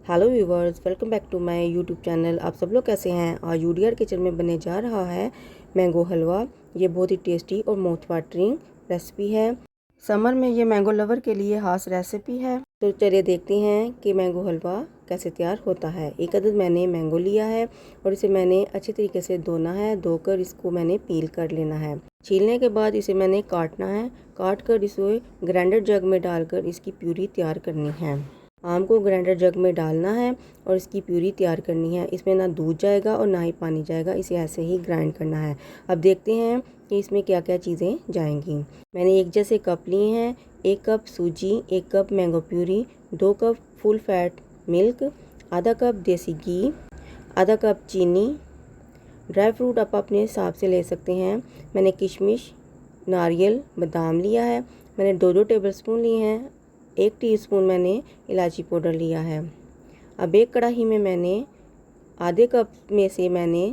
Hello viewers, welcome back to my YouTube channel. आप सब लोग कैसे हैं? आज यूडीआर किचन में बनने जा रहा है मैंगो हलवा। ये बहुत ही टेस्टी और माउथ वाटरिंग रेसिपी है। समर में ये मैंगो लवर के लिए खास रेसिपी है। तो चलिए देखते हैं कि मैंगो हलवा कैसे तैयार होता है। एक अदद मैंने मैंगो लिया है और इसे मैंने अच्छे तरीके से धोना है। धोकर इसको मैंने पील कर लेना है। छीलने के बाद इसे मैंने काटना है। काट कर इसे ग्राइंडर जग में डालकर इसकी प्यूरी तैयार करनी है। आम को ग्राइंडर जग में डालना है और इसकी प्यूरी तैयार करनी है। इसमें ना दूध जाएगा और ना ही पानी जाएगा। इसे ऐसे ही ग्राइंड करना है। अब देखते हैं कि इसमें क्या क्या चीज़ें जाएंगी। मैंने एक जैसे कप लिए हैं। 1 कप सूजी, 1 cup mango puree, 2 cup full fat milk, आधा कप देसी घी, आधा कप चीनी। ड्राई फ्रूट आप अपने हिसाब से ले सकते हैं। मैंने किशमिश, नारियल, बादाम लिया है। मैंने 2-2 टेबलस्पून लिए हैं। 1 टीस्पून मैंने इलायची पाउडर लिया है। अब एक कढ़ाई में मैंने आधे कप में से मैंने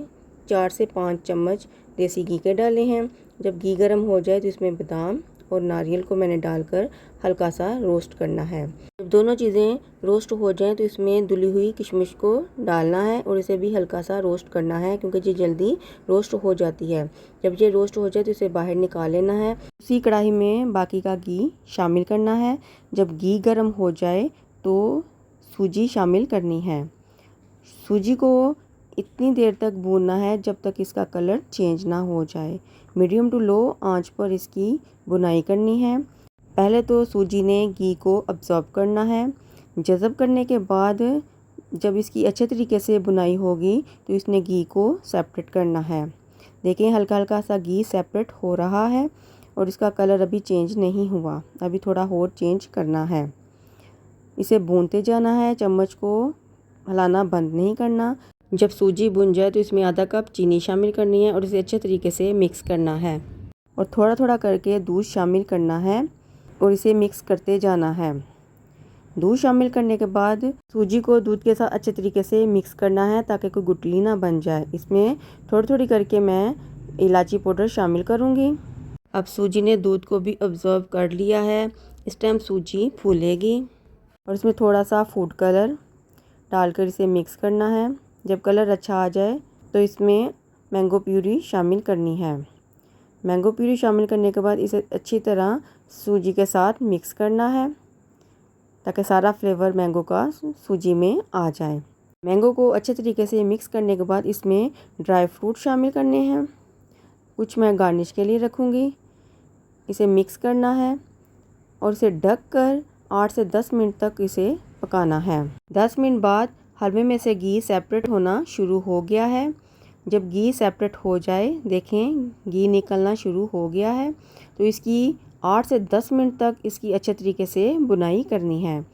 4 से 5 चम्मच देसी घी के डाले हैं। जब घी गर्म हो जाए तो इसमें बादाम और नारियल को मैंने डालकर हल्का सा रोस्ट करना है। जब दोनों चीज़ें रोस्ट हो जाएं तो इसमें धुली हुई किशमिश को डालना है और इसे भी हल्का सा रोस्ट करना है, क्योंकि ये जल्दी रोस्ट हो जाती है। जब ये रोस्ट हो जाए तो इसे बाहर निकाल लेना है। उसी कढ़ाई में बाकी का घी शामिल करना है। जब घी गर्म हो जाए तो सूजी शामिल करनी है। सूजी को इतनी देर तक भूनना है जब तक इसका कलर चेंज ना हो जाए। मीडियम टू लो आंच पर इसकी बुनाई करनी है। पहले तो सूजी ने घी को अब्जॉर्ब करना है। जज़ब करने के बाद जब इसकी अच्छे तरीके से बुनाई होगी तो इसने घी को सेपरेट करना है। देखें, हल्का हल्का सा घी सेपरेट हो रहा है और इसका कलर अभी चेंज नहीं हुआ। अभी थोड़ा और चेंज करना है। इसे भूनते जाना है, चम्मच को हिलाना बंद नहीं करना। जब सूजी भुन जाए तो इसमें आधा कप चीनी शामिल करनी है और इसे अच्छे तरीके से मिक्स करना है और थोड़ा थोड़ा करके दूध शामिल करना है और इसे मिक्स करते जाना है। दूध शामिल करने के बाद सूजी को दूध के साथ अच्छे तरीके से मिक्स करना है ताकि कोई गुठली ना बन जाए। इसमें थोड़ी थोड़ी करके मैं इलायची पाउडर शामिल करूँगी। अब सूजी ने दूध को भी अब्जॉर्ब कर लिया है। इस टाइम सूजी फूलेगी और इसमें थोड़ा सा फूड कलर डालकर इसे मिक्स करना है। जब कलर अच्छा आ जाए तो इसमें मैंगो प्यूरी शामिल करनी है। मैंगो प्यूरी शामिल करने के बाद इसे अच्छी तरह सूजी के साथ मिक्स करना है ताकि सारा फ्लेवर मैंगो का सूजी में आ जाए। मैंगो को अच्छे तरीके से मिक्स करने के बाद इसमें ड्राई फ्रूट शामिल करने हैं। कुछ मैं गार्निश के लिए रखूँगी। इसे मिक्स करना है और इसे ढक कर 8 से 10 मिनट तक इसे पकाना है। 10 मिनट बाद हलवे में से घी सेपरेट होना शुरू हो गया है। जब घी सेपरेट हो जाए, देखें घी निकलना शुरू हो गया है, तो इसकी 8 से 10 मिनट तक इसकी अच्छे तरीके से बुनाई करनी है।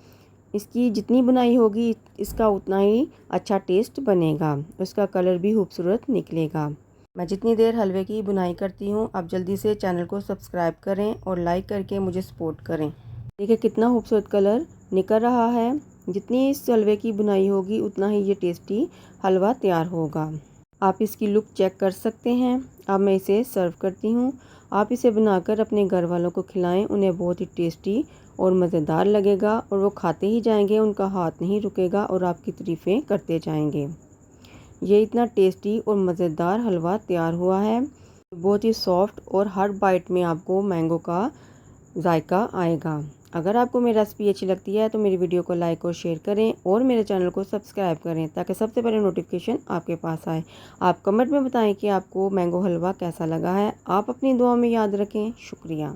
इसकी जितनी बुनाई होगी इसका उतना ही अच्छा टेस्ट बनेगा। उसका कलर भी खूबसूरत निकलेगा। मैं जितनी देर हलवे की बुनाई करती हूँ, आप जल्दी से चैनल को सब्सक्राइब करें और लाइक करके मुझे सपोर्ट करें। देखिए कितना खूबसूरत कलर निकल रहा है। जितनी इस हलवे की बुनाई होगी उतना ही ये टेस्टी हलवा तैयार होगा। आप इसकी लुक चेक कर सकते हैं। अब मैं इसे सर्व करती हूँ। आप इसे बनाकर अपने घर वालों को खिलाएं। उन्हें बहुत ही टेस्टी और मज़ेदार लगेगा और वो खाते ही जाएंगे। उनका हाथ नहीं रुकेगा और आपकी तारीफ़ें करते जाएंगे। ये इतना टेस्टी और मज़ेदार हलवा तैयार हुआ है। बहुत ही सॉफ्ट और हर बाइट में आपको मैंगो का जायका आएगा। अगर आपको मेरी रेसिपी अच्छी लगती है तो मेरी वीडियो को लाइक और शेयर करें और मेरे चैनल को सब्सक्राइब करें ताकि सबसे पहले नोटिफिकेशन आपके पास आए। आप कमेंट में बताएं कि आपको मैंगो हलवा कैसा लगा है। आप अपनी दुआ में याद रखें। शुक्रिया।